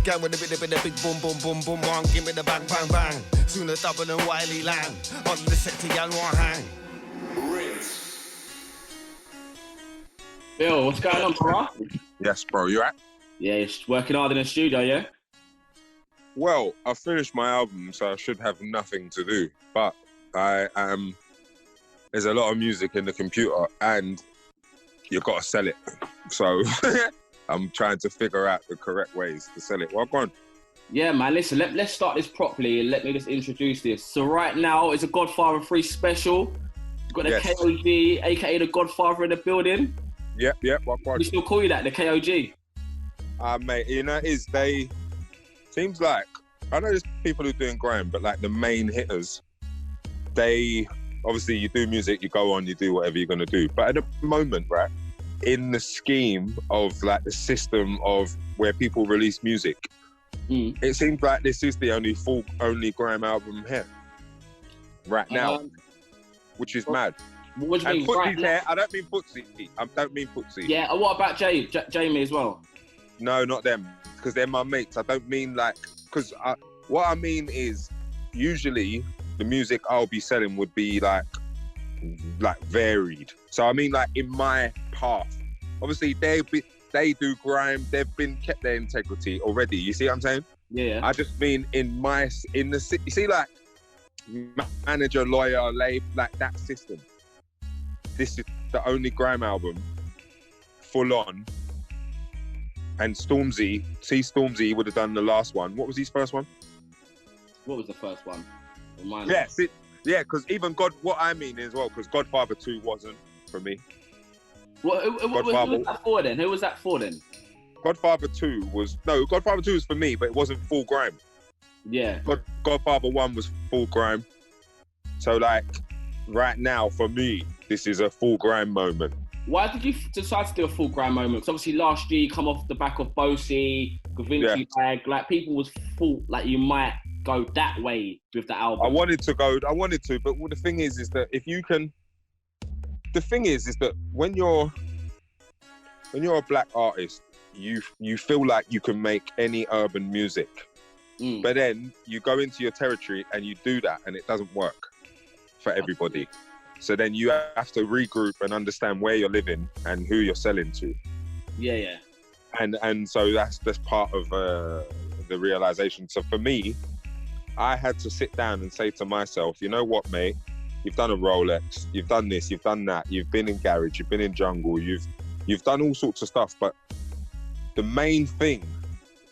Gang with the big boom, boom, boom, boom, bang. Give me the bang, bang, bang. Sooner double than Wiley Lang. On the set to y'all want hang. Bill, what's going on, bro? Yes, bro, you right? Yeah, you're working hard in the studio, yeah? Well, I finished my album, so I should have nothing to do. But I am. There's a lot of music in the computer, and you've got to sell it. So I'm trying to figure out the correct ways to sell it. Well, go on. Yeah, man, listen, let's start this properly and let me just introduce this. So right now, it's a Godfather 3 special. You've got the KOG, aka the Godfather in the building. Yep, well, go on. We still call you that, the KOG. Mate, you know, seems like, I know there's people who are doing grime, but like the main hitters, obviously you do music, you go on, you do whatever you're going to do. But at the moment, right, in the scheme of like the system of where people release music, it seems like this is the only grime album here right now, which is mad. What do you mean? Footsie's here. I don't mean Footsie. I don't mean Footsie. Yeah, and what about Jamie as well? No, not them, because they're my mates. I don't mean like, because what I mean is usually the music I'll be selling would be like varied. So I mean like in my path. Obviously they do grime. They've been kept their integrity already. You see what I'm saying? Yeah. I just mean in the city. You see, like manager, lawyer, like that system. This is the only grime album full on. And Stormzy would have done the last one. What was his first one? What was the first one? Yeah, because even what I mean is, well, because Godfather 2 wasn't for me. Who was that for then? Who was that for then? Godfather 2 was for me, but it wasn't full grime. Yeah. Godfather 1 was full grime. So like, right now, for me, this is a full grime moment. Why did you decide to do a full grime moment? Because obviously last year you come off the back of Bosie, Gavinci Bag, like people was thought like you might go that way with the album. I wanted to, but the thing is that when you're a black artist, you feel like you can make any urban music. But then you go into your territory and you do that and it doesn't work for everybody. So then you have to regroup and understand where you're living and who you're selling to. Yeah. And so that's part of the realization. So for me, I had to sit down and say to myself, you know what, mate? You've done a Rolex, you've done this, you've done that, you've been in garage, you've been in jungle, you've done all sorts of stuff. But the main thing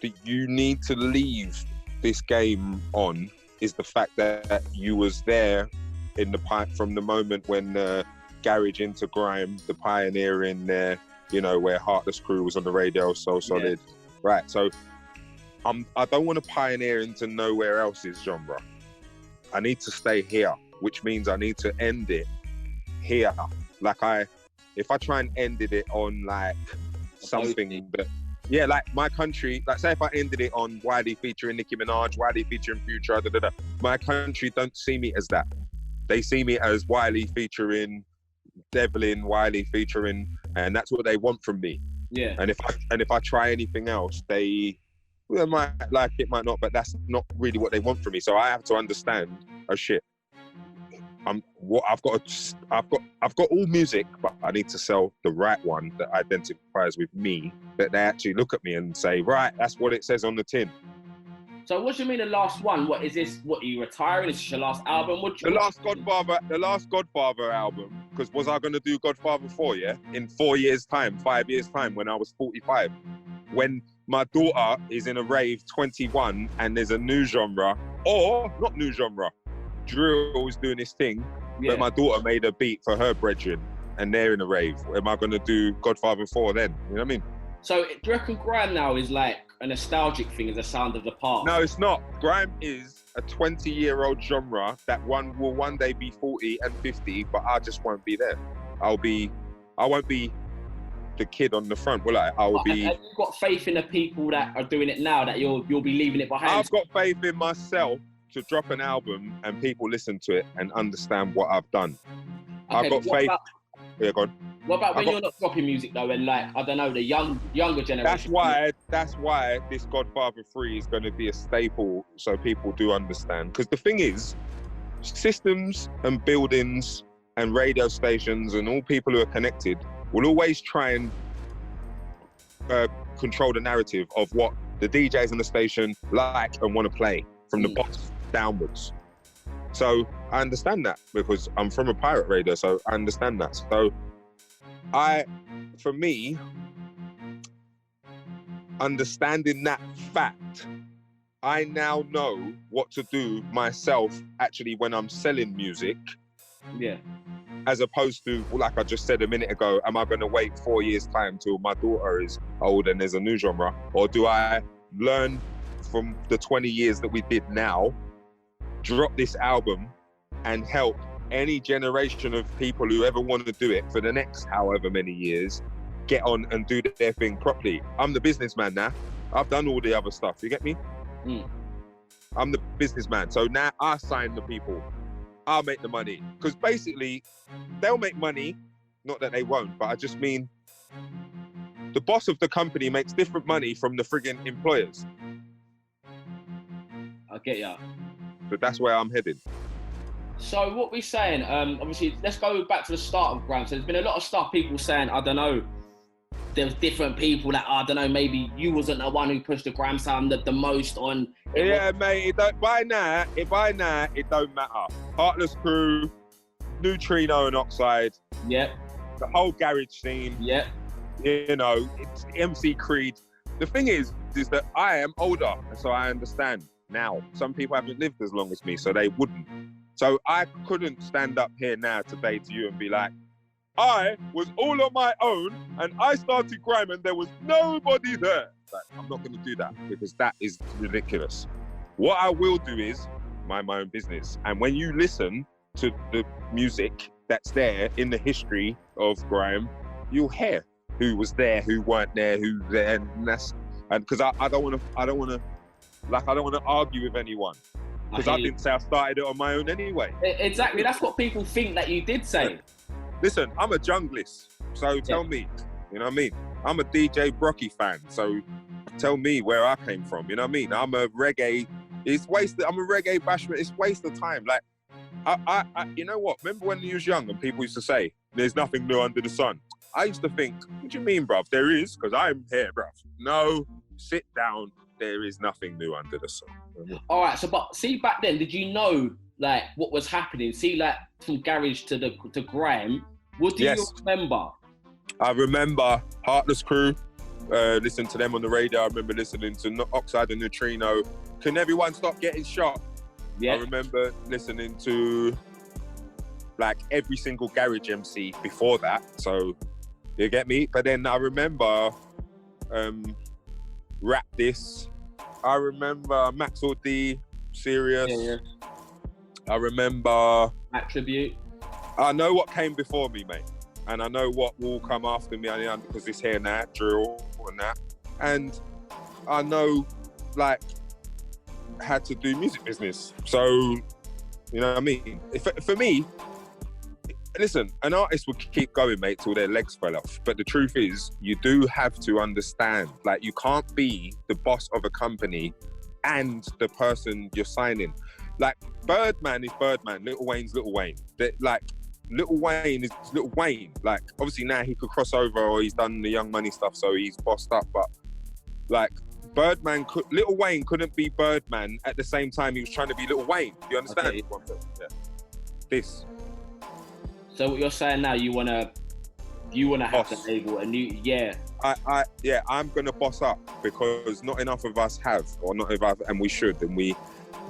that you need to leave this game on is the fact that you was there in from the moment when garage into grime, the pioneering there, where Heartless Crew was on the radio, So Solid. Yeah. Right, so I don't want to pioneer into nowhere else's genre. I need to stay here, which means I need to end it here. If I try and ended it on like something that, like my country, like say if I ended it on Wiley featuring Nicki Minaj, Wiley featuring Future, my country don't see me as that. They see me as Wiley featuring Devlin, Wiley featuring, and that's what they want from me. Yeah. And if I try anything else, they might like it, might not, but that's not really what they want from me. So I have to understand, oh shit, I've got all music, but I need to sell the right one that identifies with me, that they actually look at me and say, right, that's what it says on the tin. So what do you mean the last one? What is this? What, are you retiring? Is this your last album? The last Godfather album, because was I going to do Godfather 4, in 4 years' time, 5 years' time, when I was 45? When my daughter is in a rave, 21, and there's a new genre, or not new genre, drill is doing this thing, but my daughter made a beat for her brethren, and they're in a rave. Am I going to do Godfather 4 then? You know what I mean? So do you reckon grime now is like a nostalgic thing, is a sound of the past? No, it's not. Grime is a 20-year-old genre that will one day be 40 and 50, but I just won't be there. I won't be the kid on the front, will I? Have you got faith in the people that are doing it now, that you'll be leaving it behind? I've got faith in myself to drop an album and people listen to it and understand what I've done. Okay, I've got faith. Yeah, go on. What about when you're not dropping music though, and like, I don't know, the younger generation? That's why this Godfather 3 is going to be a staple, so people do understand. Because the thing is, systems and buildings and radio stations and all people who are connected will always try and control the narrative of what the DJs on the station like and want to play from the box downwards. So I understand that because I'm from a pirate radio, so I understand that. So for me, understanding that fact, I now know what to do myself actually when I'm selling music. Yeah. As opposed to, like I just said a minute ago, am I going to wait 4 years' time till my daughter is old and there's a new genre? Or do I learn from the 20 years that we did now, drop this album and help any generation of people who ever want to do it for the next however many years, get on and do their thing properly? I'm the businessman now. I've done all the other stuff, you get me? I'm the businessman. So now I sign the people. I'll make the money. Because basically, they'll make money. Not that they won't, but I just mean the boss of the company makes different money from the friggin' employers. I get ya. But that's where I'm headed. So what we're saying, obviously, let's go back to the start of Grime. So there's been a lot of stuff, people saying, I don't know, there's different people that, I don't know, maybe you wasn't the one who pushed the Grime sound the most on. Mate, by now, it don't matter. Heartless Crew, Neutrino and Oxide. Yep. The whole garage scene. Yep. You know, it's MC Creed. The thing is that I am older, so I understand now. Some people haven't lived as long as me, so they wouldn't. So I couldn't stand up here now today to you and be like, I was all on my own and I started Grime and there was nobody there. Like, I'm not going to do that because that is ridiculous. What I will do is mind my own business. And when you listen to the music that's there in the history of Grime, you'll hear who was there, who weren't there, who's there, and because I don't want to argue with anyone. Because I didn't say I started it on my own anyway. Exactly, that's what people think that you did say. Listen, I'm a junglist, so tell me, you know what I mean? I'm a DJ Brocky fan, so tell me where I came from, you know what I mean? I'm a reggae, I'm a reggae bashment, it's waste of time. Like, I you know what? Remember when you was young and people used to say, there's nothing new under the sun? I used to think, what do you mean, bruv? There is, because I'm here, bruv. No, sit down. There is nothing new under the sun. All right, so but see back then, did you know like what was happening? See, like from garage to Grime. What do you remember? I remember Heartless Crew. Listen to them on the radio. I remember listening to Oxide and Neutrino. Can everyone stop getting shot? Yeah. I remember listening to like every single garage MC before that. So you get me. But then I remember Rap This. I remember Maxwell D, Serious. Yeah. I remember Attribute. I know what came before me, mate, and I know what will come after me. Because it's here now, drill and that, and I know like how to do music business. So you know what I mean. For me, listen, an artist would keep going, mate, till their legs fell off. But the truth is, you do have to understand, like, you can't be the boss of a company and the person you're signing. Like, Birdman is Birdman, Lil Wayne's Lil Wayne. Like, Lil Wayne is Lil Wayne. Like, obviously now he could cross over or he's done the Young Money stuff, so he's bossed up. But, like, Lil Wayne couldn't be Birdman at the same time he was trying to be Lil Wayne. You understand? Okay. Yeah. This. So what you're saying now, you wanna have the label, and I'm gonna boss up because not enough of us have, or not enough, and we should, and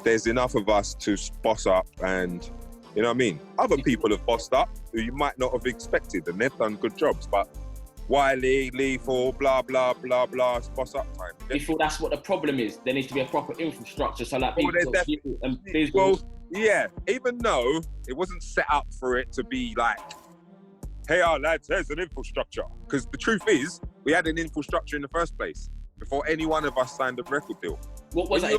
there's enough of us to boss up, and you know what I mean. Other people have bossed up who you might not have expected, and they've done good jobs, but Wiley, Lethal, blah blah blah blah, it's boss up time. Before that's what the problem is. There needs to be a proper infrastructure, so like people and business. Well, yeah, even though it wasn't set up for it to be like, hey, lads, there's an infrastructure. Because the truth is, we had an infrastructure in the first place before any one of us signed a record deal. What was that?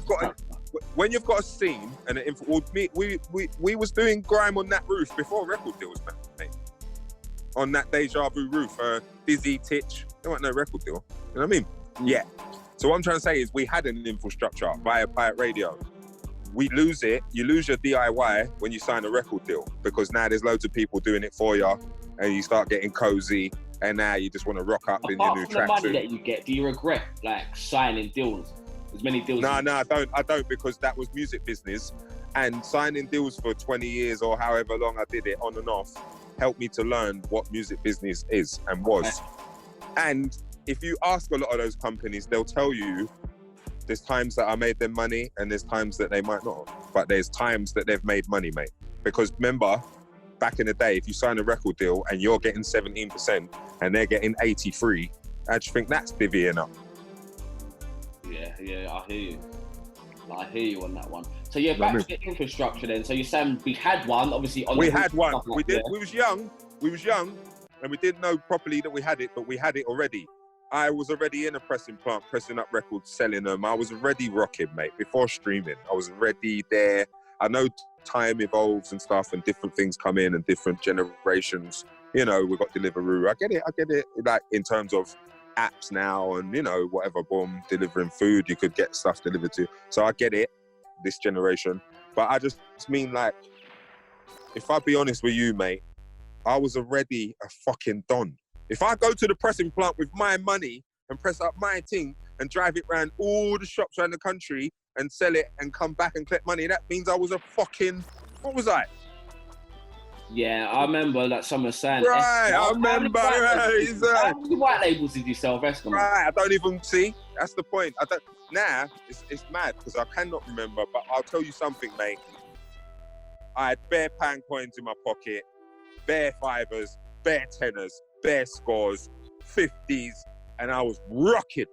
When you've got a scene and we was doing Grime on that roof before record deals, mate. on that Deja Vu roof. Dizzy, Titch, there wasn't no record deal. You know what I mean? Yeah. So what I'm trying to say is we had an infrastructure via pirate radio. We lose it. You lose your DIY when you sign a record deal, because now there's loads of people doing it for you, and you start getting cozy, and now you just want to rock up in your new Apart from the money tracksuit. that you get, do you regret like signing deals? As many deals? No, I don't, because that was music business, and signing deals for 20 years or however long I did it on and off helped me to learn what music business is and was. And if you ask a lot of those companies, they'll tell you there's times that I made them money and there's times that they might not. But there's times that they've made money, mate. Because remember, back in the day, if you sign a record deal and you're getting 17% and they're getting 83, how do you think that's divvying up? Yeah, I hear you on that one. So yeah, back to the infrastructure then. So you're saying we had one, obviously. We had one. We did. We was young, and we didn't know properly that we had it, but we had it already. I was already in a pressing plant, pressing up records, selling them. I was already rocking, mate, before streaming. I was already there. I know time evolves and stuff, and different things come in and different generations. You know, we've got Deliveroo. I get it. Like, in terms of apps now and, you know, whatever, boom, delivering food, you could get stuff delivered to. So I get it, this generation. But I just mean, like, if I be honest with you, mate, I was already a fucking don. If I go to the pressing plant with my money and press up my thing and drive it around all the shops around the country and sell it and come back and collect money, that means I was a fucking, what was I? Yeah, I remember that someone saying. Right, I remember. How many white labels did you sell of Eskimo? Right, I don't even see. That's the point. Nah, it's mad because I cannot remember, but I'll tell you something, mate. I had bare pound coins in my pocket, bare fivers, bare tenors, bare scores, 50s, and I was rocking.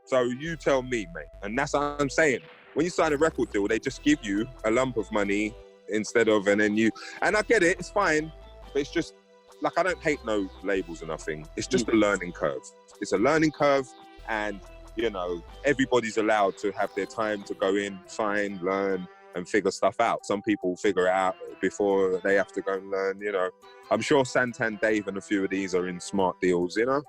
So you tell me, mate. And that's what I'm saying. When you sign a record deal, they just give you a lump of money instead of, and I get it, it's fine, but it's just, like, I don't hate no labels or nothing. It's just a learning curve. It's a learning curve, and, you know, everybody's allowed to have their time to go in, sign, learn, and figure stuff out. Some people figure it out before they have to go and learn, you know. I'm sure Santan Dave and a few of these are in smart deals, you know?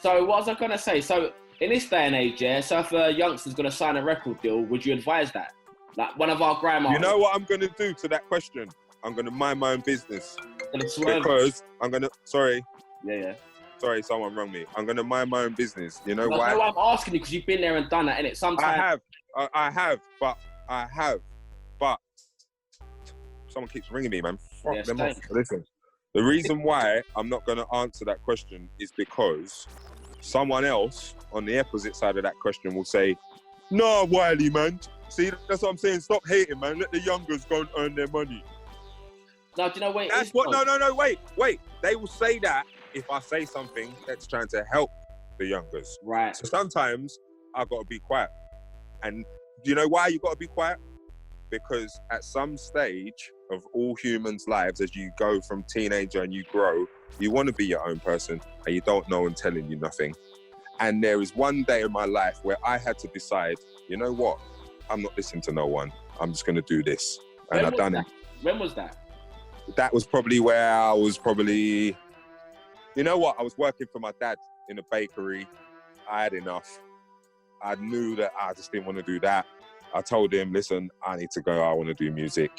So what was I going to say? So in this day and age, yeah, so if a youngster's going to sign a record deal, would you advise that? Like one of our grandmas. You know what I'm going to do to that question? I'm going to mind my own business. Because I'm going to, sorry. Yeah. Sorry, someone rang me. I'm going to mind my own business. You know why? No, I'm asking you because you've been there and done that, innit? Sometimes I have, but someone keeps ringing me, man. Fuck them off. Listen, the reason why I'm not going to answer that question is because someone else on the opposite side of that question will say, "No, Wiley, man. See, that's what I'm saying. Stop hating, man. Let the youngers go and earn their money." No, do you know what? That's what. No. Wait. They will say that if I say something that's trying to help the youngers. Right. So sometimes I got to be quiet. And do you know why you got to be quiet? Because at some stage of all humans' lives, as you go from teenager and you grow, you want to be your own person and you don't know and telling you nothing. And there is one day in my life where I had to decide, you know what? I'm not listening to no one. I'm just going to do this. And I've done it. When was that? That was probably where I was probably, you know what? I was working for my dad in a bakery. I had enough. I knew that I just didn't want to do that. I told him, listen, I need to go. I want to do music.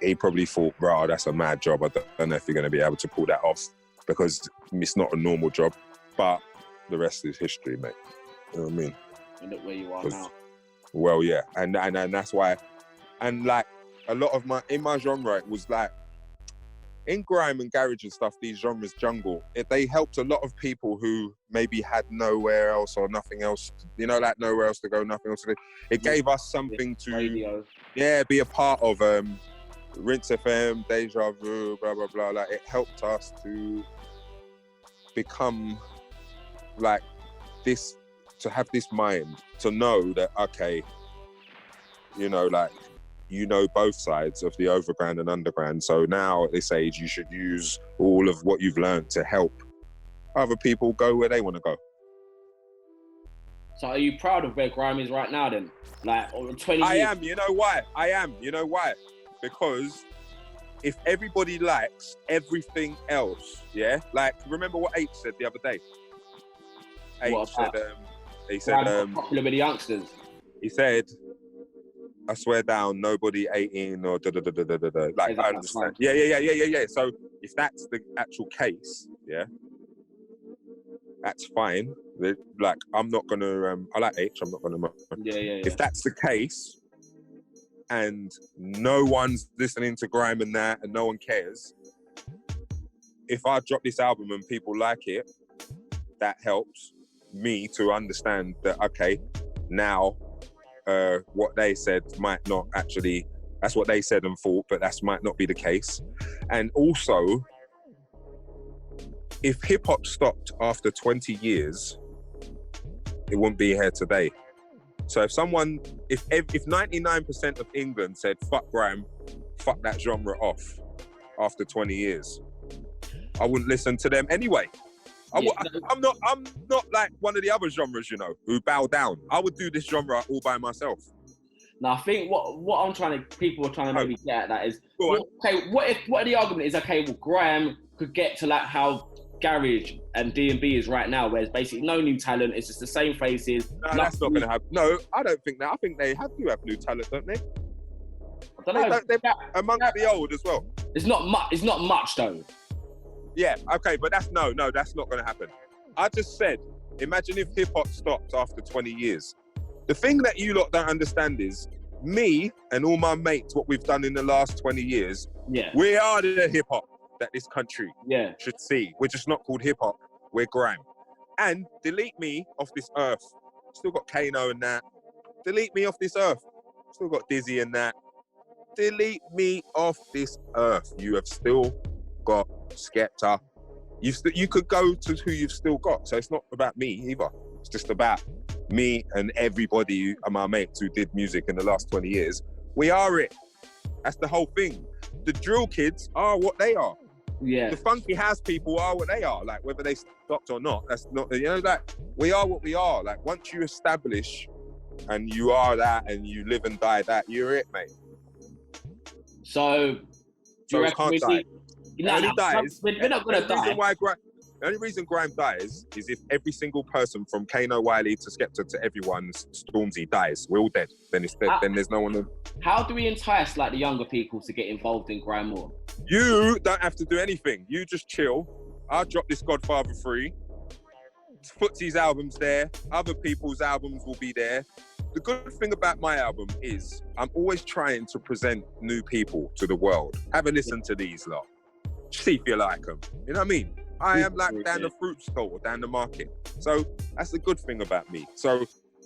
He probably thought, bro, that's a mad job. I don't know if you're going to be able to pull that off because it's not a normal job. But the rest is history, mate. You know what I mean? And look where you are now. Well, yeah. And that's why. And like a lot of my genre, it was like, in grime and garage and stuff, these genres jungle, they helped a lot of people who maybe had nowhere else or nothing else, you know, like nowhere else to go, nothing else to do. It gave us something to, be a part of. Rinse FM, Deja Vu, blah, blah, blah. Like, it helped us to become like this, to have this mind, to know that, okay, you know, like, you know both sides of the overground and underground. So now at this age, you should use all of what you've learned to help other people go where they want to go. So are you proud of where grime is right now then? Like, 20 years? I am, you know why? Because if everybody likes everything else, yeah, like remember what H said the other day. H said, he said, popular with the youngsters. He said, I swear down, nobody 18 or da da da da da da. Like, I understand. Yeah. So if that's the actual case, yeah, that's fine. Like, I'm not gonna. I like H. I'm not gonna. Yeah. If that's the case, and no one's listening to grime and that, and no one cares, if I drop this album and people like it, that helps me to understand that, okay, now what they said might not actually, that's what they said and thought, but that might not be the case. And also, if hip hop stopped after 20 years, it wouldn't be here today. So if 99% of England said, fuck grime, fuck that genre off after 20 years, I wouldn't listen to them anyway. I'm not like one of the other genres, you know, who bow down. I would do this genre all by myself. Now, I think what people are trying to maybe get at that is, what if the argument is, okay, well, grime could get to like how garage and D&B is right now, where it's basically no new talent, it's just the same faces. No, that's not going to happen. No, I don't think that. I think they have new talent, don't they? I don't know. They're amongst the old as well. It's not much though. Yeah, okay, but that's not going to happen. I just said, imagine if hip hop stopped after 20 years. The thing that you lot don't understand is, me and all my mates, what we've done in the last 20 years, we are the hip hop that this country should see. We're just not called hip hop, we're grime. And delete me off this earth. Still got Kano and that. Delete me off this earth. Still got Dizzy and that. Delete me off this earth. You have still got Skepta. You could go to who you've still got. So it's not about me either. It's just about me and everybody and my mates who did music in the last 20 years. We are it. That's the whole thing. The drill kids are what they are. Yeah. The funky house people are what they are. Like, whether they stopped or not, that's not, you know, like, we are what we are. Like, once you establish and you are that and you live and die that, you're it, mate. So it can't die. We're not going to die. The only reason grime dies is if every single person from Kano, Wiley to Skepta to everyone, Stormzy, dies. We're all dead. Then it's dead. Then there's no one. How do we entice like the younger people to get involved in grime more? You don't have to do anything. You just chill. I'll drop this Godfather free. Footsy's album's there. Other people's albums will be there. The good thing about my album is I'm always trying to present new people to the world. Have a listen to these lot. See if you like them. You know what I mean? I am like down the fruit stall or down the market. So that's the good thing about me. So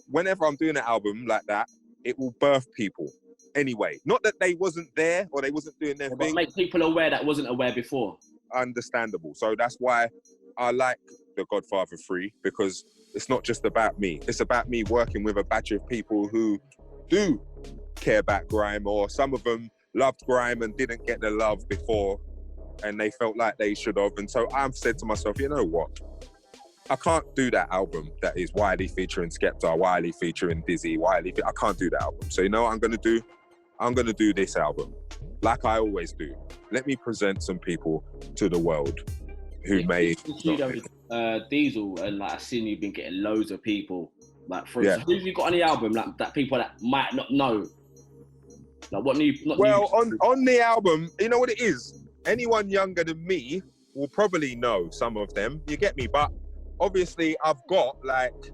whenever I'm doing an album like that, it will birth people anyway. Not that they wasn't there or they wasn't doing their thing. Make people aware that wasn't aware before. Understandable. So that's why I like the Godfather 3, because it's not just about me. It's about me working with a batch of people who do care about grime, or some of them loved grime and didn't get the love before, and they felt like they should have. And so I've said to myself, you know what? I can't do that album that is Wiley featuring Skepta, Wiley featuring Dizzy, I can't do that album. So you know what I'm going to do? I'm going to do this album like I always do. Let me present some people to the world who may... Diesel, and like I've seen you've been getting loads of people. Like, for instance, who have you got on the album like that people that might not know? Like, what new... on the album, you know what it is? Anyone younger than me will probably know some of them, you get me? But obviously I've got like,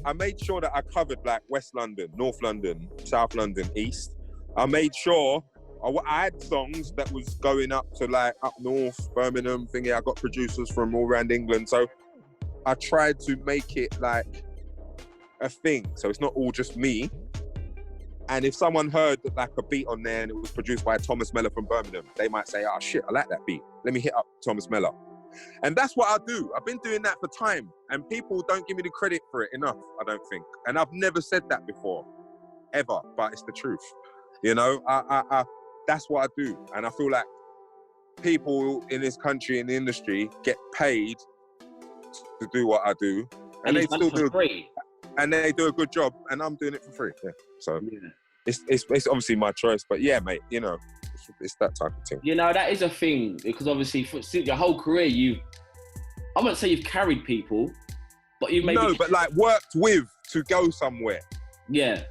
I made sure that I covered like West London, North London, South London, East. I made sure I had songs that was going up to like up north, Birmingham, thingy. I got producers from all around England. So I tried to make it like a thing. So it's not all just me. And if someone heard like a beat on there and it was produced by Thomas Mellor from Birmingham, they might say, oh shit, I like that beat. Let me hit up Thomas Mellor. And that's what I do. I've been doing that for time, and people don't give me the credit for it enough, I don't think. And I've never said that before, ever, but it's the truth. You know, I that's what I do. And I feel like people in this country, in the industry, get paid to do what I do. And they still do free. And they do a good job, and I'm doing it for free. Yeah. So it's obviously my choice, but yeah, mate, you know, It's that type of thing. You know, that is a thing, because obviously since your whole career, I wouldn't say you've carried people, but you've maybe... No, but like worked with to go somewhere. Yeah.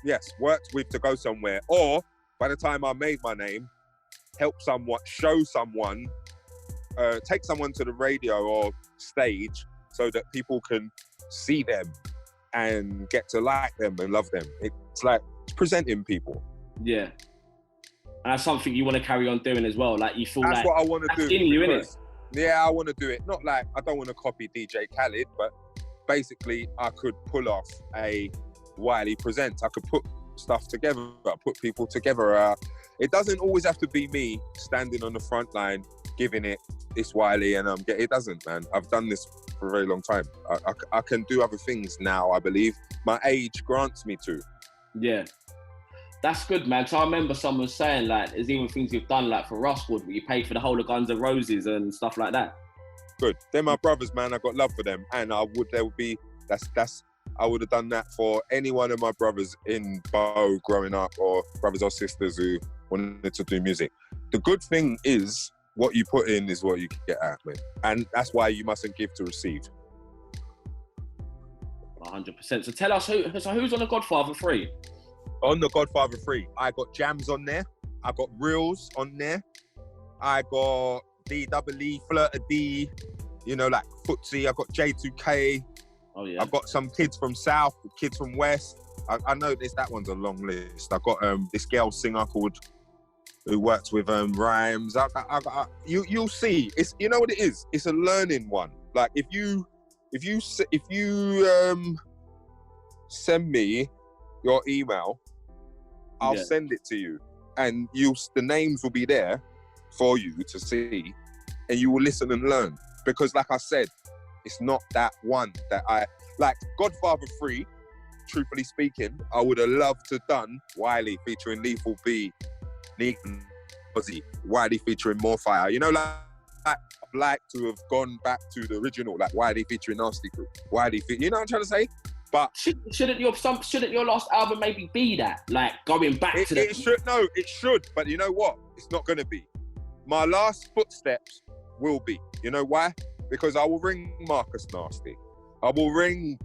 Yes, worked with to go somewhere. Or by the time I made my name, help someone, show someone, take someone to the radio or stage so that people can see them and get to like them and love them. It's like presenting people. Yeah. And that's something you want to carry on doing as well. Like, you feel that's like... what I want to do. In you, innit? Yeah, I want to do it. Not like, I don't want to copy DJ Khaled, but basically I could pull off a Wiley Presents. I could put stuff together, put people together. It doesn't always have to be me standing on the front line, giving it, it's Wiley, and it doesn't, man. I've done this for a very long time. I can do other things now, I believe. My age grants me to. Yeah. That's good, man. So I remember someone saying, like, there's even things you've done, like for Rustwood, where you paid for the whole of Guns N' Roses and stuff like that. Good. They're my brothers, man. I got love for them, and I would have done that for any one of my brothers in Bow growing up, or brothers or sisters who wanted to do music. The good thing is, what you put in is what you get out, man. And that's why you mustn't give to receive. 100%. So tell us, who's on the Godfather 3? On the Godfather 3, I got Jams on there. I got Reels on there. I got DWE, Flirta D, you know, like Footsie. I got J2K. Oh, yeah. I've got some kids from South, kids from West. I know that one's a long list. I got this girl singer who works with Rhymes. You'll see. It's, you know what it is. It's a learning one. Like if you send me your email, I'll send it to you, and the names will be there for you to see, and you will listen and learn. Because, like I said, it's not that one that I like. Godfather 3, truthfully speaking, I would have loved to done Wiley featuring Lethal B, Negan, Ozzy, Wiley featuring More Fire. You know, like I'd like to have gone back to the original, like Wiley featuring Nasty Crew, you know what I'm trying to say? But shouldn't your last album maybe be that, like going back to that? It should. But you know what? It's not going to be. My last footsteps will be. You know why? Because I will ring Marcus Nasty. I will ring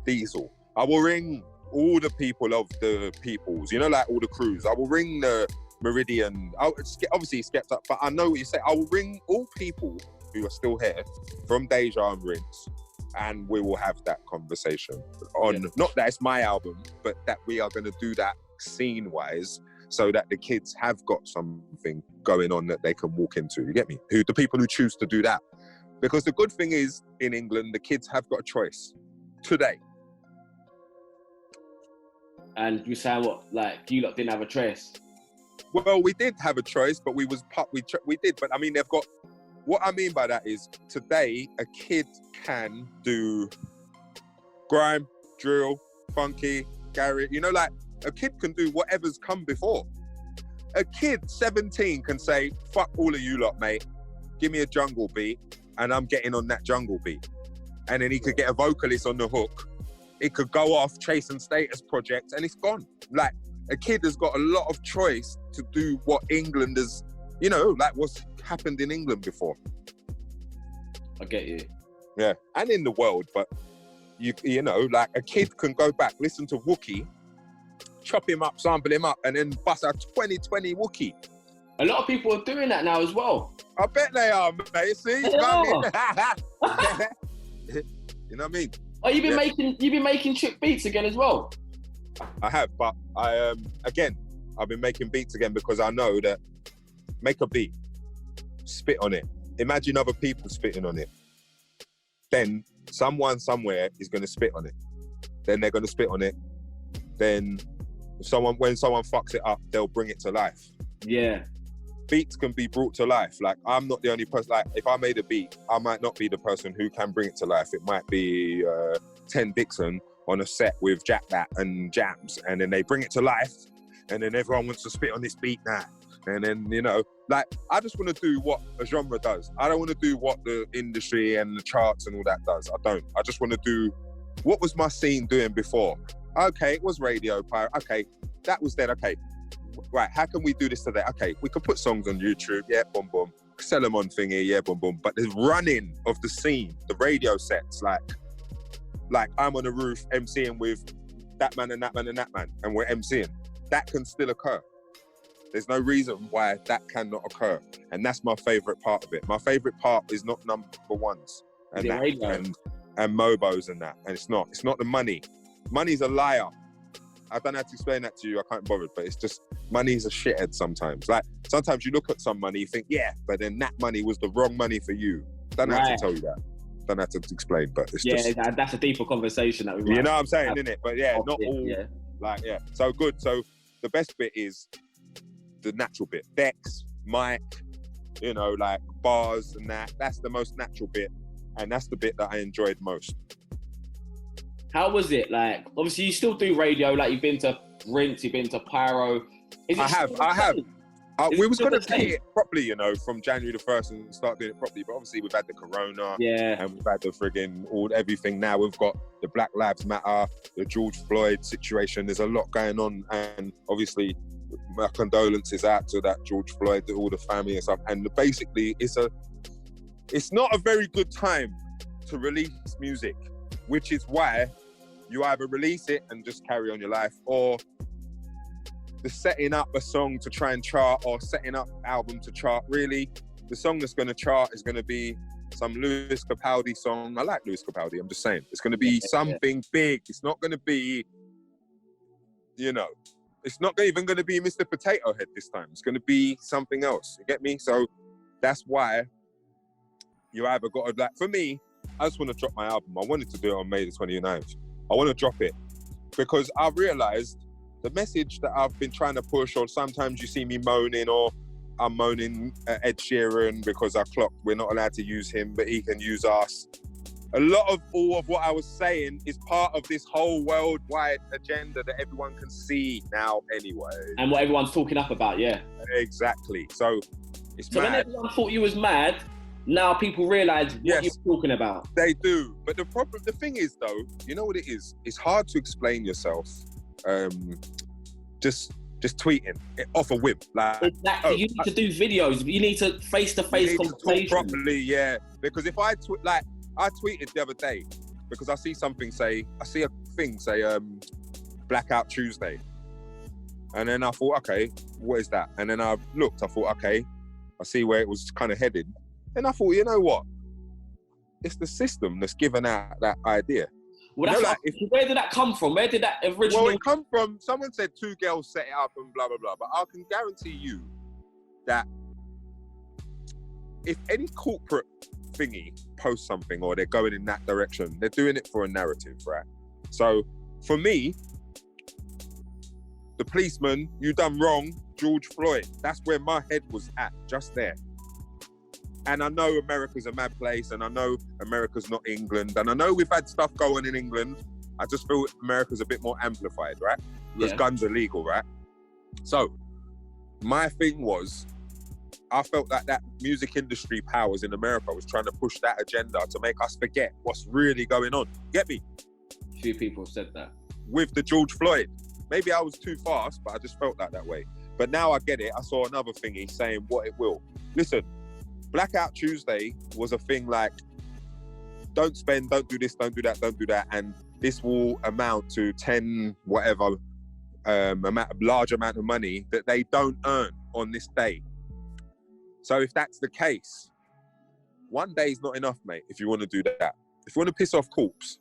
Diesel. I will ring all the people of the peoples. You know, like all the crews. I will ring the Meridian. Obviously, Skept Up, but I know what you say. I will ring all people who are still here from Deja and Rinse. And we will have that conversation on, not that it's my album, but that we are going to do that scene-wise so that the kids have got something going on that they can walk into. You get me? The people who choose to do that. Because the good thing is, in England, the kids have got a choice today. And you say what? Like, you lot didn't have a choice? Well, we did have a choice, but we did. But I mean, they've got... What I mean by that is, today, a kid can do grime, drill, funky, garage. You know, like, a kid can do whatever's come before. A kid, 17, can say, fuck all of you lot, mate. Give me a jungle beat, and I'm getting on that jungle beat. And then he could get a vocalist on the hook. It could go off, Chase and Status project, and it's gone. Like, a kid has got a lot of choice to do what England has, you know, like what's happened in England before. I get you. Yeah, and in the world, but you know, like a kid can go back, listen to Wookie, chop him up, sample him up, and then bust a 2020 Wookie. A lot of people are doing that now as well. I bet they are, mate. See, you know what I mean? You know what I mean? Oh, you've been making trick beats again as well. I have, but I've been making beats again because I know that make a beat, spit on it. Imagine other people spitting on it. Then someone somewhere is going to spit on it. Then they're going to spit on it. Then when someone fucks it up, they'll bring it to life. Yeah. Beats can be brought to life. Like, I'm not the only person. Like, if I made a beat, I might not be the person who can bring it to life. It might be 10 Dixon on a set with Jack Bat and Jams, and then they bring it to life, and then everyone wants to spit on this beat now. And then, you know, like, I just want to do what a genre does. I don't want to do what the industry and the charts and all that does. I don't. I just want to do what was my scene doing before. Okay, it was radio, pirate. Okay, that was dead. Okay, right, how can we do this today? Okay, we can put songs on YouTube, yeah, boom, boom. Sell them on thingy, yeah, boom, boom. But the running of the scene, the radio sets, like I'm on the roof MCing with that man and that man and that man, and we're MCing. That can still occur. There's no reason why that cannot occur. And that's my favourite part of it. My favourite part is not number ones and that, and Mobos and that. And it's not the money. Money's a liar. I don't have to explain that to you. I can't bother, but it's just, money's a shithead sometimes. Like, sometimes you look at some money, you think, yeah, but then that money was the wrong money for you. Don't have to tell you that. Don't have to explain, but it's just... Yeah, that's a deeper conversation that we You know what I'm saying, innit? But yeah, not all... Yeah. Like, yeah. So good. So the best bit is the natural bit. Decks, mic, you know, like bars and that. That's the most natural bit. And that's the bit that I enjoyed most. How was it? Like, obviously you still do radio, like you've been to Rinse, you've been to Pyro. I have. We was going to play it properly, you know, from January the 1st and start doing it properly. But obviously we've had the corona and we've had the frigging everything. Now we've got the Black Lives Matter, the George Floyd situation. There's a lot going on. And obviously my condolences out to that George Floyd, to all the family and stuff. And basically it's not a very good time to release music, which is why you either release it and just carry on your life, or the setting up a song to try and chart, or setting up album to chart. Really, the song that's going to chart is going to be some Lewis Capaldi song. I like Lewis Capaldi, I'm just saying. It's going to be something big. It's not going to be, you know, it's not even going to be Mr. Potato Head this time. It's going to be something else. You get me? So that's why you either got to, like, for me, I just want to drop my album. I wanted to do it on May the 29th. I want to drop it because I realised the message that I've been trying to push, or sometimes you see me moaning, or I'm moaning at Ed Sheeran because I clocked we're not allowed to use him, but he can use us. A lot of all of what I was saying is part of this whole worldwide agenda that everyone can see now anyway. And what everyone's talking up about, yeah. Exactly. So it's so mad. When everyone thought you was mad, now people realise what you're talking about. They do. But the thing is though, you know what it is? It's hard to explain yourself. Just tweeting it off a whim. Like, exactly. You need to do videos. You need to face-to-face conversation. Talk properly, yeah. Because if I tweeted the other day because I see a thing say Blackout Tuesday, and then I thought, okay, what is that? And then I looked. I thought, okay, I see where it was kind of headed. And I thought, you know what? It's the system that's given out that idea. Well, where did that come from? Where did that originally... Well, it come from, someone said 2 girls set it up and blah, blah, blah. But I can guarantee you that if any corporate thingy posts something or they're going in that direction, they're doing it for a narrative, right? So for me, the policeman, you done wrong, George Floyd. That's where my head was at, just there. And I know America's a mad place, and I know America's not England, and I know we've had stuff going in England. I just feel America's a bit more amplified, right? Because guns are legal, right? So my thing was, I felt that music industry powers in America was trying to push that agenda to make us forget what's really going on. Get me? A few people said that. With the George Floyd. Maybe I was too fast, but I just felt that way. But now I get it. I saw another thingy saying what it will. Listen, Blackout Tuesday was a thing like, don't spend, don't do this, don't do that, don't do that. And this will amount to 10, whatever, large amount of money that they don't earn on this day. So if that's the case, one day is not enough, mate, if you want to do that. If you want to piss off corpse,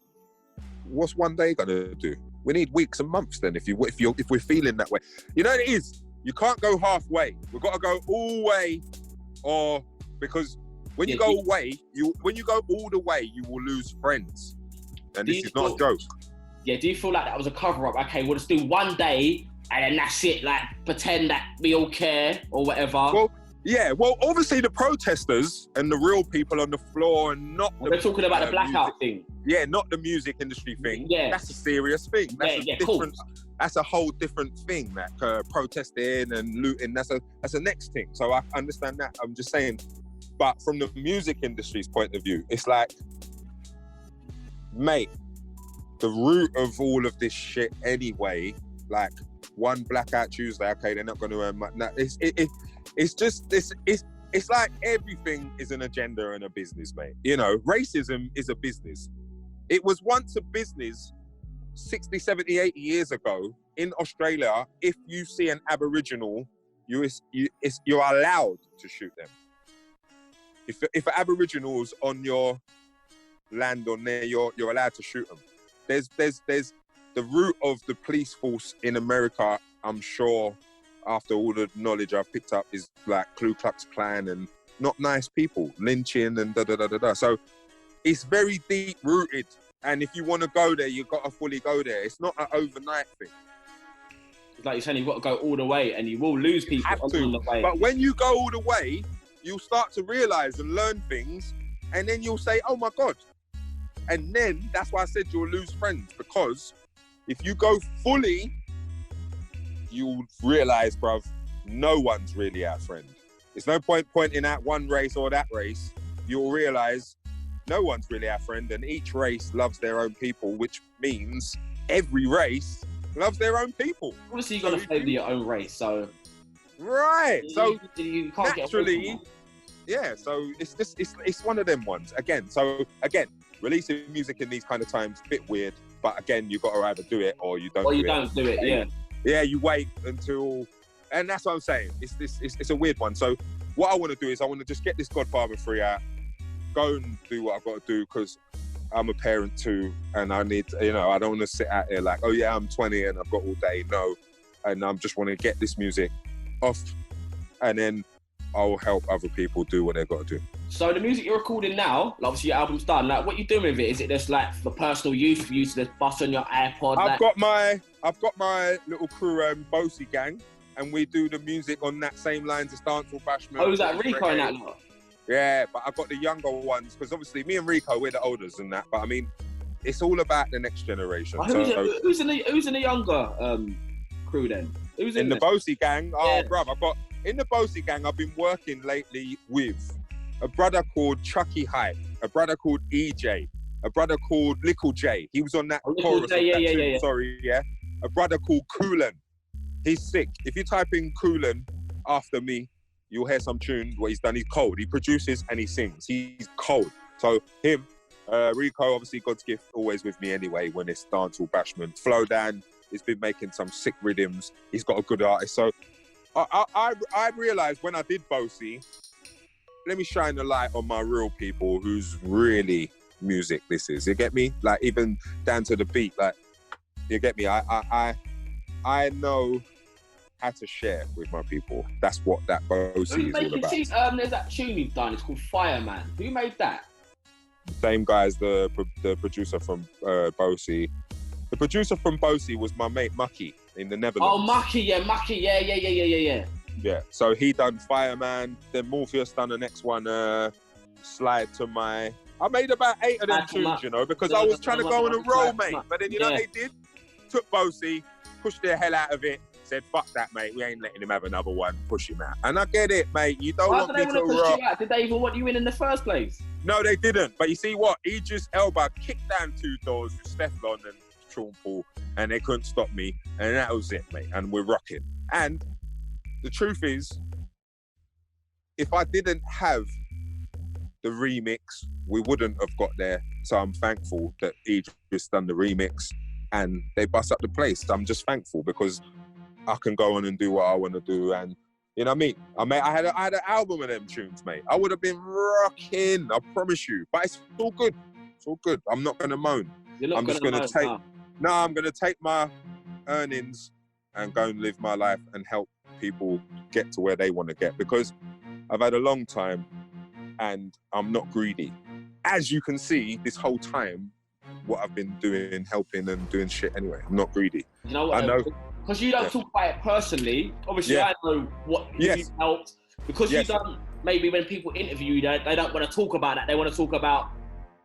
what's one day going to do? We need weeks and months then, if we're feeling that way. You know what it is? You can't go halfway. We've got to go all the way, or... Because when you go away, when you go all the way, you will lose friends. And this is not a joke. Yeah, do you feel like that was a cover-up? Okay, we'll just do one day and then that's it, like pretend that we all care or whatever. Well, yeah, obviously the protesters and the real people on the floor and not we're talking about the blackout thing. Yeah, not the music industry thing. Yeah. That's a serious thing. That's a whole different thing, that protesting and looting, that's a next thing. So I understand that. I'm just saying, but from the music industry's point of view, it's like, mate, the root of all of this shit anyway, like, one Blackout Tuesday, okay, they're not going to earn much. No, it's like everything is an agenda and a business, mate. You know, racism is a business. It was once a business 60, 70, 80 years ago in Australia. If you see an Aboriginal, you're allowed to shoot them. If an Aboriginal's on your land or near, you're allowed to shoot them. There's the root of the police force in America, I'm sure, after all the knowledge I've picked up, is like Ku Klux Klan and not nice people, lynching and da-da-da-da-da. So it's very deep rooted. And if you want to go there, you've got to fully go there. It's not an overnight thing. Like you're saying, you've got to go all the way, and you will lose people on the way. But when you go all the way, you'll start to realise and learn things, and then you'll say, oh my God. And then, that's why I said you'll lose friends, because if you go fully, you'll realise, bruv, no one's really our friend. There's no point pointing at one race or that race. You'll realise no one's really our friend, and each race loves their own people, which means every race loves their own people. Obviously, you've got to favour your own race, so... Right, so you can't naturally, yeah, so it's one of them ones. Again, releasing music in these kind of times, a bit weird, but again, you've got to either do it or you don't do it, yeah. Yeah, you wait until, and that's what I'm saying. It's a weird one. So what I want to do is I want to just get this Godfather 3 out, go and do what I've got to do, because I'm a parent too, and I need, I don't want to sit out here like, oh yeah, I'm 20 and I've got all day. No, and I just want to get this music off, and then I'll help other people do what they've got to do. So the music you're recording now, like obviously your album's done, like what you doing with it? Is it just like for personal use, for you to just bust on your iPod? I've got my little crew, Bosie gang, and we do the music on that same lines as Dancehall Bashment. Oh, is that Rico and that lot? Yeah, but I've got the younger ones, because obviously me and Rico, we're the olders and that, but I mean, it's all about the next generation. Oh, who's in the younger crew then? Who's in the Bosie gang? Oh, bruv, in the Bosie gang, I've been working lately with a brother called Chucky Hype, a brother called EJ, a brother called Little J. He was on that chorus of that tune, sorry, yeah. A brother called Coolin. He's sick. If you type in Coolin after me, you'll hear some tune. What he's done, he's cold. He produces and he sings. He's cold. So him, Rico, obviously God's gift, always with me anyway when it's Dancehall Bashment. Flowdan, he's been making some sick rhythms. He's got a good artist. So I realised when I did Bosie, let me shine the light on my real people whose really music this is. You get me? Like even down to the beat. Like you get me? I know how to share with my people. That's what that Bosie is all about. There's that tune you've done. It's called Fireman. Who made that? Same guy as the producer from Bosie. The producer from Bosie was my mate Mucky in the Netherlands. Oh, Mucky, yeah. Yeah, so he done Fireman, then Morpheus done the next one, Slide to My... I made about 8 of them tunes, because I was trying to go on a roll, mate. But then, know what they did? Took Bosie, pushed the hell out of it, said, fuck that, mate, we ain't letting him have another one, push him out. And I get it, mate, you don't want me to rock. Did they even want you in the first place? No, they didn't. But you see what? Idris Elba kicked down 2 doors with Stefflon and Sean Paul, and they couldn't stop me. And that was it, mate. And we're rocking. And the truth is, if I didn't have the remix, we wouldn't have got there. So I'm thankful that Idris done the remix and they bust up the place. I'm just thankful because I can go on and do what I want to do. And you know what I mean? I had an album of them tunes, mate. I would have been rocking, I promise you. But it's all good. It's all good. I'm not going to moan. I'm just going to take... No, I'm going to take my earnings and go and live my life and help people get to where they want to get, because I've had a long time and I'm not greedy. As you can see, this whole time, what I've been doing, helping and doing shit anyway. I'm not greedy. You know what? I know. Because you don't talk about it personally. Obviously, I know what you helped. Because you don't, maybe when people interview you, they don't want to talk about that. They want to talk about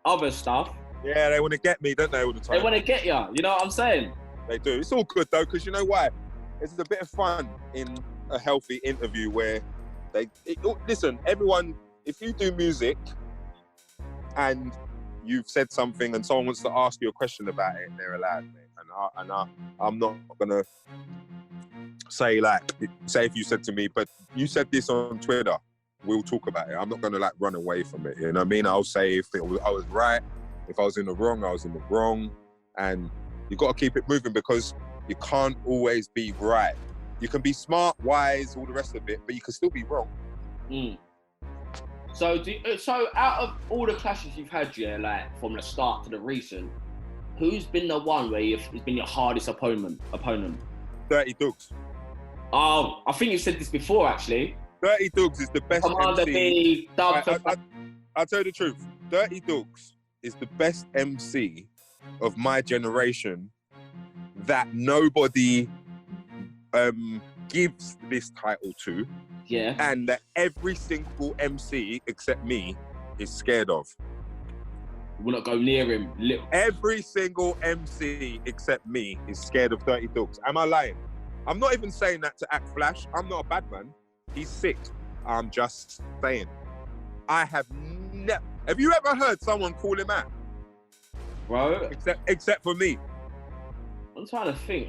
other stuff. Yeah, they want to get me, don't they, all the time? They want to get you. You know what I'm saying? They do. It's all good, though, because you know why? It's a bit of fun in a healthy interview where listen, everyone, if you do music and you've said something and someone wants to ask you a question about it, they're allowed, mate. And I'm not gonna say if you said to me, but you said this on Twitter, we'll talk about it. I'm not gonna like run away from it. You know what I mean? I'll say if I was right, if I was in the wrong, I was in the wrong, and you got to keep it moving because you can't always be right. You can be smart, wise, all the rest of it, but you can still be wrong. Mm. So, so out of all the clashes you've had, yeah, like from the start to the recent, who's been the one where has been your hardest opponent? 30 Dugs. Oh, I think you said this before, actually. 30 Dugs is the best Commander MC. B, I'll tell you the truth. 30 Dugs is the best MC of my generation that nobody gives this title to. Yeah. And that every single MC except me is scared of. Will not go near him. Every single MC except me is scared of 30 Dugs. Am I lying? I'm not even saying that to act flash. I'm not a bad man. He's sick. I'm just saying. I have never... Have you ever heard someone call him out? Bro. Except for me. I'm trying to think.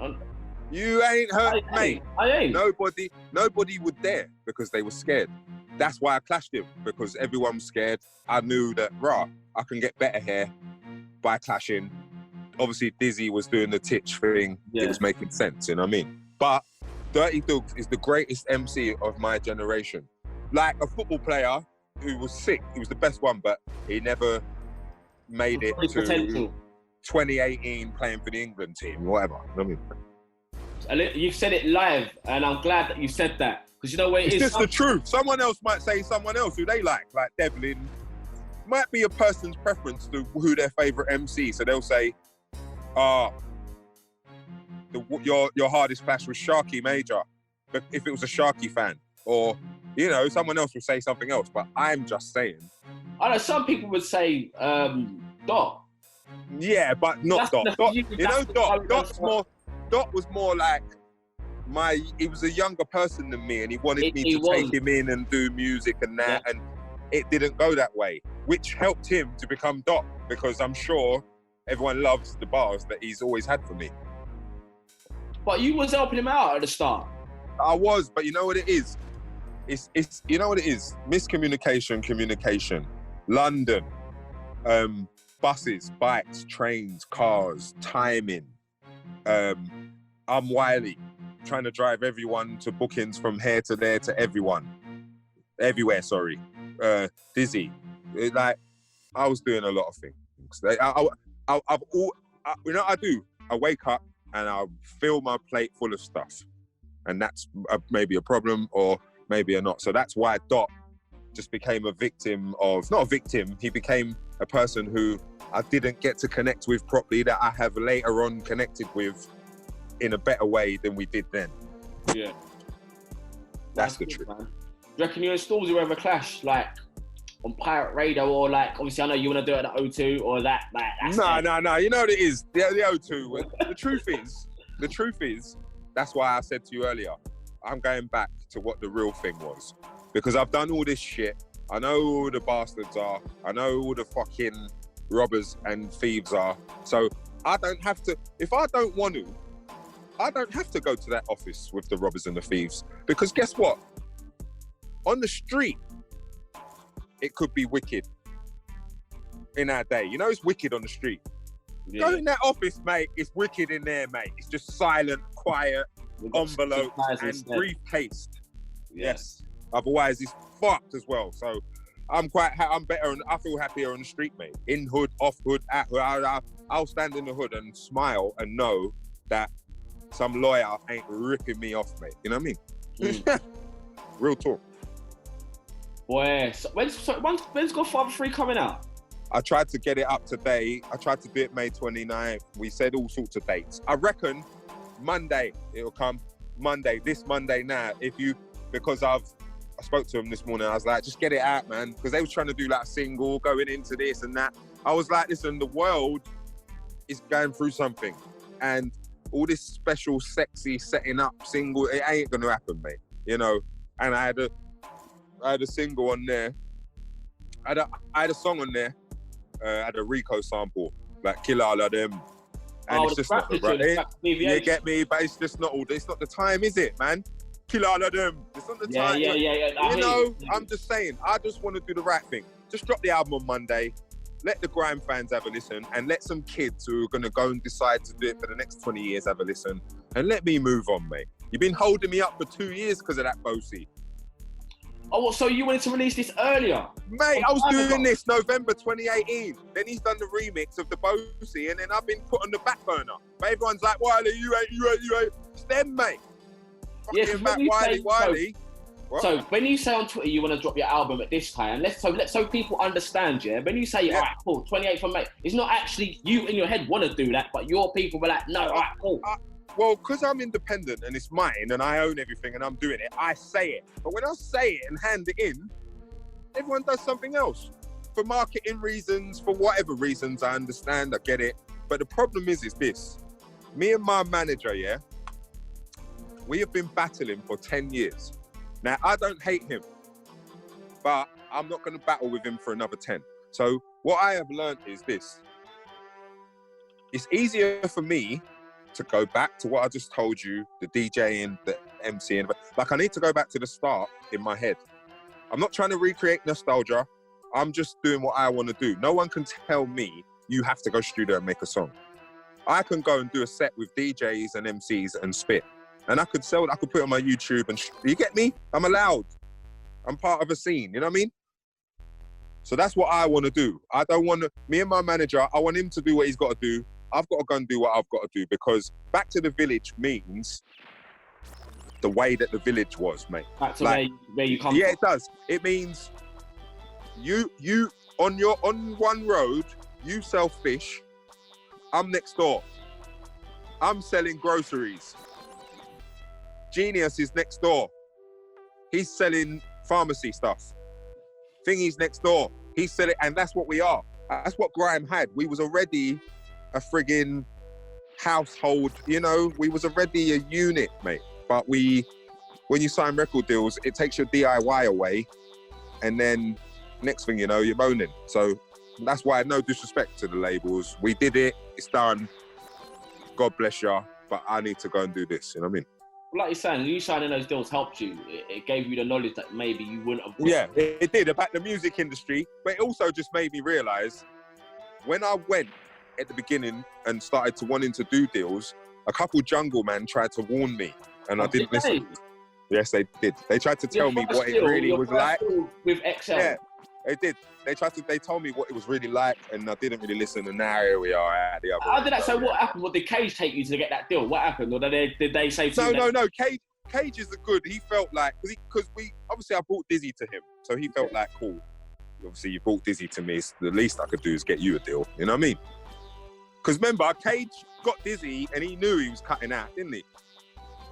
You ain't heard, mate. I ain't. Nobody would dare because they were scared. That's why I clashed him, because everyone was scared. I knew that, I can get better here by clashing. Obviously, Dizzy was doing the titch thing. Yeah. It was making sense, you know what I mean? But 30 Dugs is the greatest MC of my generation. Like a football player who was sick. He was the best one, but he never made it to 2018 playing for the England team, whatever. You know what I mean? You've said it live, and I'm glad that you said that. Because you know what it is? It's just the truth. Someone else might say someone else who they like Devlin. Might be a person's preference to who their favourite MC. So they'll say, your hardest clash was Sharky Major. But if it was a Sharky fan, or, you know, someone else would say something else. But I'm just saying. I know some people would say Dot. Yeah, but not Dot. Dot was more like he was a younger person than me, and he wanted me to take him in and do music and that, and it didn't go that way, which helped him to become Dot, because I'm sure everyone loves the bars that he's always had for me. But you was helping him out at the start. I was, but you know what it is? It's you know what it is? Miscommunication, communication. London, buses, bikes, trains, cars, timing. I'm WILEY, trying to drive everyone to bookings from here to there to everywhere, sorry. Dizzy. I was doing a lot of things. You know what I do? I wake up and I fill my plate full of stuff. And that's maybe a problem or maybe a not. So that's why Dot just became a victim of, not a victim, he became a person who I didn't get to connect with properly, that I have later on connected with in a better way than we did then. Yeah. That's the truth. Man. Do you reckon you and Stormzy will ever clash, like, on Pirate Radio, or like, obviously I know you want to do it at the O2 or that, like... No, you know what it is? The O2, the truth is, that's why I said to you earlier, I'm going back to what the real thing was. Because I've done all this shit, I know who the bastards are, I know who the fucking robbers and thieves are, so I don't have to, if I don't want to, I don't have to go to that office with the robbers and the thieves. Because guess what? On the street, it could be wicked in our day. You know, it's wicked on the street. Yeah. Go in that office, mate, it's wicked in there, mate. It's just silent, quiet, envelope and briefcase. Yes. Otherwise, it's fucked as well. So I'm better, I feel happier on the street, mate. In hood, off hood, at hood. I'll stand in the hood and smile and know that some lawyer ain't ripping me off, mate. You know what I mean? Real talk. Boy, so when's Godfather 3 coming out? I tried to get it up today. I tried to do it May 29th. We said all sorts of dates. I reckon Monday it'll come. This Monday now. Because I spoke to him this morning. I was like, just get it out, man. Because they was trying to do like a single, going into this and that. I was like, listen, the world is going through something, and all this special, sexy setting up single, it ain't gonna happen, mate. You know. And I had a single on there. I had a song on there. I had a Rico sample, like Kill All of Them. And it's just not the right. You get me? But it's just not all. It's not the time, is it, man? Kill all of them. It's not the time. Yeah. You know, I'm just saying. I just want to do the right thing. Just drop the album on Monday. Let the grime fans have a listen, and let some kids who are going to go and decide to do it for the next 20 years have a listen. And let me move on, mate. You've been holding me up for 2 years because of that Bosie. Oh, so you wanted to release this earlier? Mate, I was doing this November 2018. Then he's done the remix of the Bosie, and then I've been put on the back burner. But everyone's like, Wiley, you ain't. It's them, mate. Yeah, back, Wiley. So when you say on Twitter you want to drop your album at this time, so people understand, yeah. When you say, all right, cool, 28th of May, it's not actually you in your head want to do that, but your people were like, no, all right, cool. Well, because I'm independent and it's mine and I own everything and I'm doing it, I say it. But when I say it and hand it in, everyone does something else. For marketing reasons, for whatever reasons, I understand, I get it. But the problem is this. Me and my manager, we have been battling for 10 years. Now, I don't hate him, but I'm not going to battle with him for another 10. So what I have learned is this. It's easier for me to go back to what I just told you, the DJing, the MCing. Like, I need to go back to the start in my head. I'm not trying to recreate nostalgia. I'm just doing what I want to do. No one can tell me you have to go studio and make a song. I can go and do a set with DJs and MCs and spit. And I could sell it, I could put it on my YouTube and you get me? I'm allowed. I'm part of a scene, you know what I mean? So that's what I want to do. I don't want to, me and my manager, I want him to do what he's got to do. I've got to go and do what I've got to do, because back to the village means the way that the village was, mate. Back to where you come from. Yeah, it does. It means you on one road, you sell fish, I'm next door. I'm selling groceries. Genius is next door. He's selling pharmacy stuff. Thingy's next door. He's selling, and that's what we are. That's what grime had. We was already a friggin' household, you know, we was already a unit, mate. But when you sign record deals, it takes your DIY away, and then next thing you know, you're moaning. So that's why, no disrespect to the labels. We did it, it's done. God bless you, but I need to go and do this, you know what I mean? Like you're saying, you signing those deals helped you. It gave you the knowledge that maybe you wouldn't have. Yeah, it did, about the music industry, but it also just made me realise when I went at the beginning and started to wanting to do deals, a couple jungle man tried to warn me and I didn't listen. Yes, they did. They tried to tell me what it really was like. With XL. Yeah, they did. They told me what it was really like, and I didn't really listen, and now here we are at the other end. Did that? So what happened? What did Cage take you to get that deal? What happened? Or did they say to you? No. Cage is good. He felt like, because I brought Dizzy to him, so he felt like, cool. Obviously, you brought Dizzy to me. So the least I could do is get you a deal. You know what I mean? Because remember, Cage got Dizzy, and he knew he was cutting out, didn't he?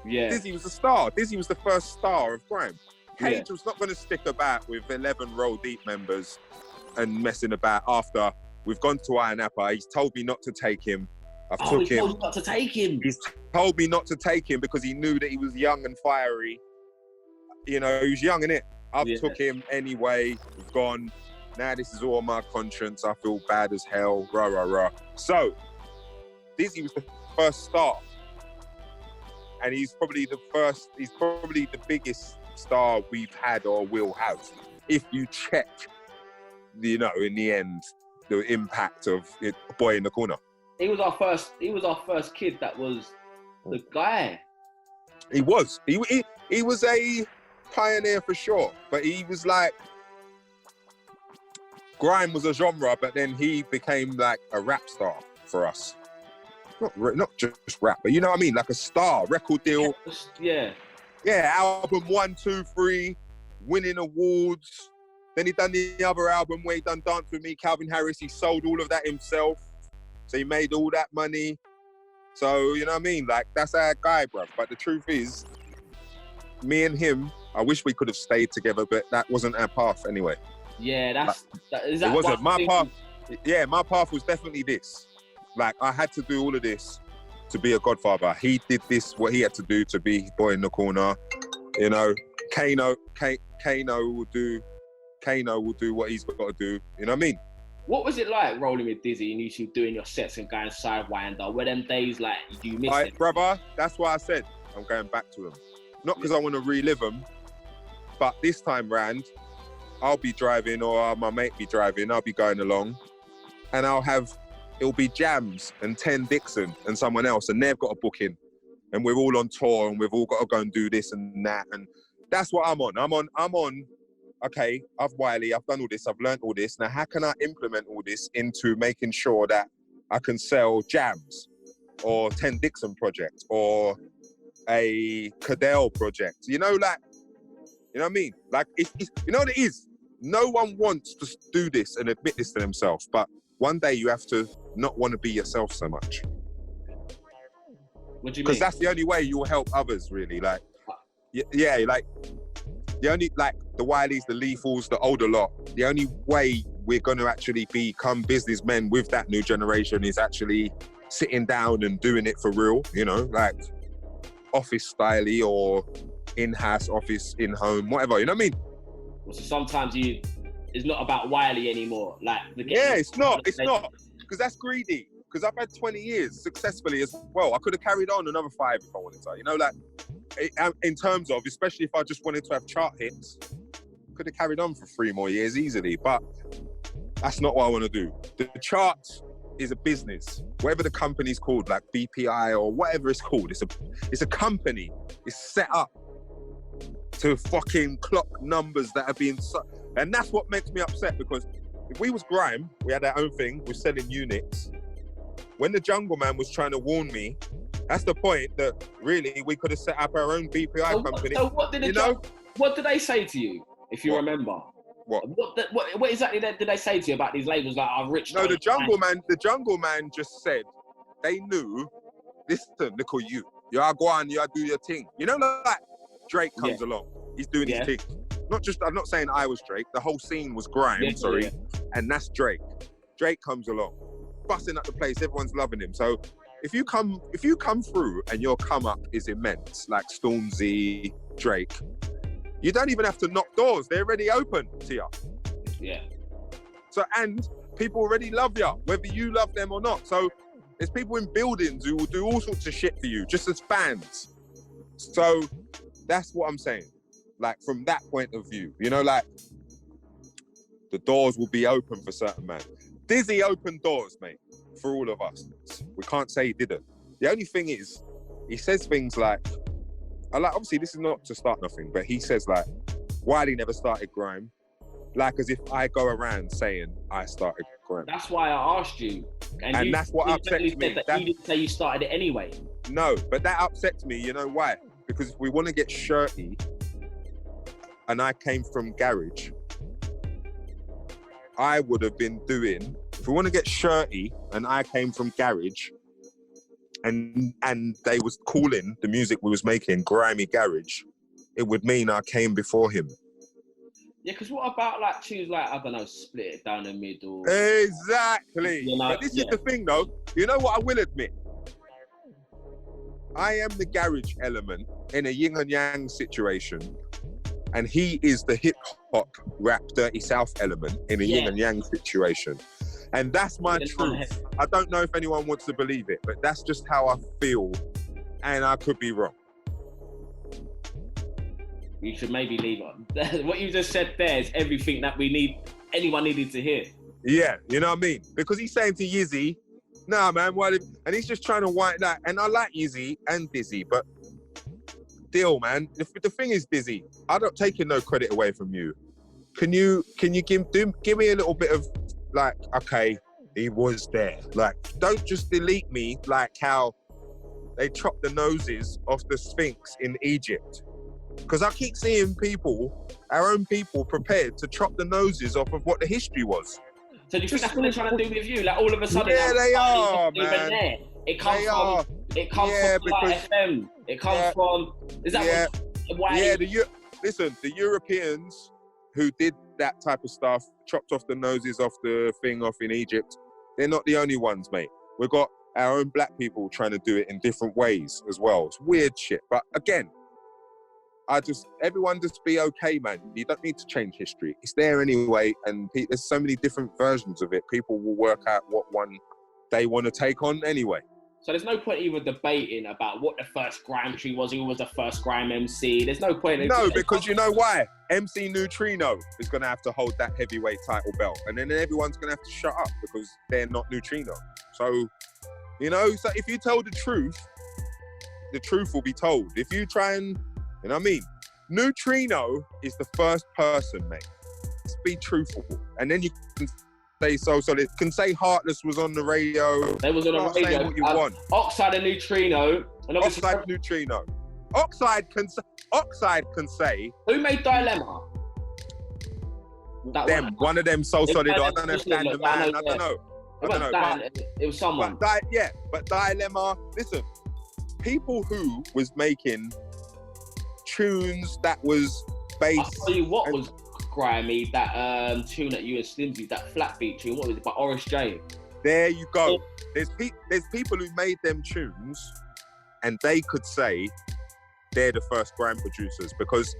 Yeah. Dizzy was a star. Dizzy was the first star of grime. Cage was not going to stick about with 11 Roll Deep members and messing about after we've gone to Iron Apple. He's told me not to take him. I've took him. Told you not to take him. He's told me not to take him because he knew that he was young and fiery. You know, he was young, innit? I've took him anyway. We've gone. Now this is all on my conscience. I feel bad as hell. Rah, rah, rah. So, Dizzy was the first star. And he's probably the biggest star we've had or will have. If you check, you know, in the end, the impact of it, Boy in the Corner. He was our first kid that was the guy. He was. He was a pioneer for sure. But he was like, grime was a genre, but then he became like a rap star for us. Not just rap, but you know what I mean? Like a star, record deal. Yeah. Yeah, album 1, 2, 3, winning awards. Then he done the other album where he done Dance With Me, Calvin Harris. He sold all of that himself. So he made all that money. So, you know what I mean? Like, that's our guy, bruv. But the truth is, me and him, I wish we could have stayed together, but that wasn't our path anyway. Yeah, it wasn't. My path, yeah, my path was definitely this. Like, I had to do all of this to be a Godfather. He did this, what he had to do to be Boy in the Corner. You know, Kano will do what he's got to do. You know what I mean? What was it like rolling with Dizzy and you two doing your sets and going Sidewinder? Were them days like you miss it? Brother, that's why I said I'm going back to them. Not because I want to relive them, but this time round, I'll be driving or my mate be driving, I'll be going along and it'll be Jams and 10 Dixon and someone else and they've got a booking and we're all on tour and we've all got to go and do this and that. And that's what I'm on. I'm on, okay, I've Wiley, I've done all this, I've learned all this. Now, how can I implement all this into making sure that I can sell Jams or 10 Dixon project or a Cadell project? You know, like, you know what I mean? Like, it's you know what it is? No one wants to do this and admit this to themselves, but one day you have to not want to be yourself so much. What do you mean? Because that's the only way you'll help others, really. Like, yeah, like, the only, like, the Wileys, the Lethals, the older lot, the only way we're going to actually become businessmen with that new generation is actually sitting down and doing it for real, you know, like office styley or in-house, office, in-home, whatever, you know what I mean? So sometimes it's not about Wiley anymore. Like, yeah, it's not, because that's greedy. Because I've had 20 years successfully as well. I could have carried on another 5 if I wanted to, you know, like, in terms of, especially if I just wanted to have chart hits, could have carried on for 3 more years easily, but that's not what I want to do. The chart is a business, whatever the company's called, like BPI or whatever it's called. It's a company. It's set up to fucking clock numbers that are being, and that's what makes me upset, because if we was grime, we had our own thing, we're selling units. When the Jungle Man was trying to warn me, that's the point that really we could have set up our own BPI company. So what did they say to you, if you remember? What exactly did they say to you about these labels like our rich? No, the Jungle Man just said they knew. Listen, look at you. You are going, you are do your thing. You know, like Drake comes along, he's doing his thing. I'm not saying I was Drake. The whole scene was grime. And that's Drake. Drake comes along, busting up the place. Everyone's loving him. So if you come through and your come up is immense, like Stormzy, Drake, you don't even have to knock doors. They're already open to you. Yeah. So, and people already love you, whether you love them or not. So there's people in buildings who will do all sorts of shit for you, just as fans. So that's what I'm saying. Like, from that point of view, you know, like, the doors will be open for certain men. Dizzy opened doors, mate, for all of us. We can't say he didn't. The only thing is, he says things like, obviously this is not to start nothing, but he says like, Wiley never started grime, like as if I go around saying I started grime. That's why I asked you. And that's what upsets me. You didn't say you started it anyway. No, but that upsets me, you know why? Because if we want to get shirty, and I came from garage, I would have been doing, if we want to get shirty, and I came from garage, and they was calling the music we was making grimy garage, it would mean I came before him. Yeah, because what about like choose like, I don't know, split it down the middle? Exactly. You know, but this is the thing though, you know what I will admit? I am the garage element in a yin and yang situation, and he is the hip hop rap Dirty South element in a yin and yang situation. And that's my truth. I don't know if anyone wants to believe it, but that's just how I feel, and I could be wrong. You should maybe leave it. What you just said there is everything that anyone needed to hear. Yeah, you know what I mean? Because he's saying to Yizzy, nah, man, and he's just trying to white that. And I like Yizzy and Dizzy, but deal, man. The thing is, Dizzy, I'm not taking no credit away from you. Can you give me a little bit of, like, okay, he was there. Like, don't just delete me like how they chopped the noses off the Sphinx in Egypt. Because I keep seeing our own people, prepared to chop the noses off of what the history was. So do you think that's what they're trying to do with you? Like, all of a sudden, yeah, they are, man. There. It comes from FM. It comes from. Is that why? Yeah, the Europeans who did that type of stuff, chopped off the noses off the thing off in Egypt, they're not the only ones, mate. We've got our own black people trying to do it in different ways as well. It's weird shit. But again, everyone just be okay, man. You don't need to change history. It's there anyway, and there's so many different versions of it. People will work out what one they want to take on anyway. So there's no point even debating about what the first grime tree was, who was the first grime MC. There's no point. No, because you know why? MC Neutrino is going to have to hold that heavyweight title belt, and then everyone's going to have to shut up because they're not Neutrino. So, so if you tell the truth will be told. If you try and, you know what I mean? Neutrino is the first person, mate. Let's be truthful. And then you can say so they can say Heartless was on the radio. They was on the radio. Say what you want. Oxide and Neutrino. And Oxide Neutrino. Oxide can say. Who made Dilemma? One of them so solid. I don't know if Dan the Man. I don't know. It was someone. But Dilemma. Listen, people who was making tunes that was based. I'll tell you what was grimy, that tune that you and Slimzy, that flat beat tune, what was it, by Oris J? There you go. There's people who made them tunes and they could say they're the first grime producers because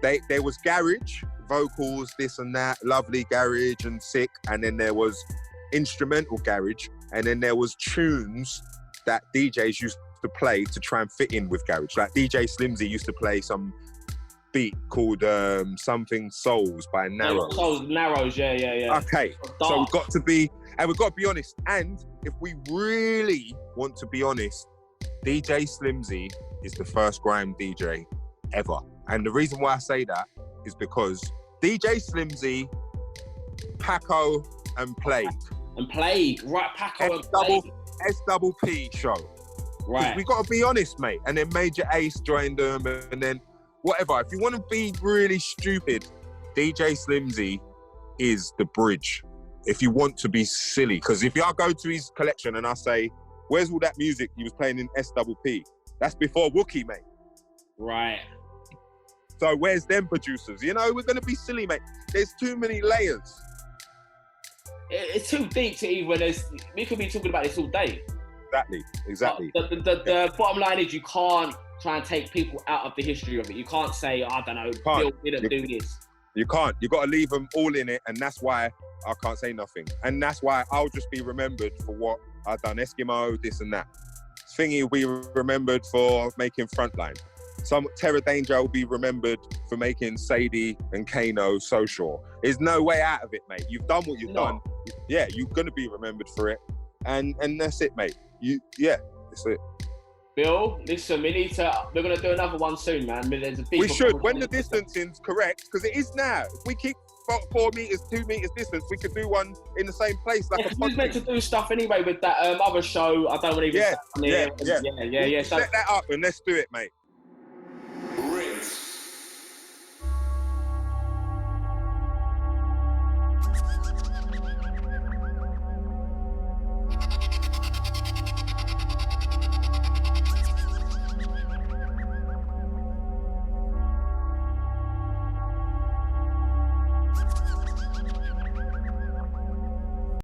there was garage, vocals, this and that, lovely garage and sick, and then there was instrumental garage, and then there was tunes that DJs used to play to try and fit in with garage. Like DJ Slimzy used to play some beat called Something Souls by Narrows. Narrows, yeah. Okay, so we've got to be honest. And if we really want to be honest, DJ Slimzy is the first grime DJ ever. And the reason why I say that is because DJ Slimzy, Paco, and Plague. Right, Paco and Plague. SPP show. Right. We got to be honest, mate. And then Major Ace joined them, and then whatever. If you want to be really stupid, DJ Slimzy is the bridge. If you want to be silly, because if I go to his collection and I say, where's all that music he was playing in SPP? That's before Wookie, mate. Right. So where's them producers? We're going to be silly, mate. There's too many layers. It's too deep to even, we could be talking about this all day. Exactly. The bottom line is you can't try and take people out of the history of it. You can't say, I don't know, Bill didn't do this. You can't. You got to leave them all in it, and that's why I can't say nothing. And that's why I'll just be remembered for what I've done. Eskimo, this and that. Thingy will be remembered for making Frontline. Some Terror Danger will be remembered for making Sadie and Kano So Sure. There's no way out of it, mate. You've done what you've done. Yeah, you're going to be remembered for it. And that's it, mate. That's it. Bill, listen, we're going to do another one soon, man. We should, when the distancing's correct, because it is now. If we keep 4 meters, 2 meters distance, we could do one in the same place. Like we was meant to do stuff anyway with that other show. I don't want to even... Yeah. So Set that up and let's do it, mate.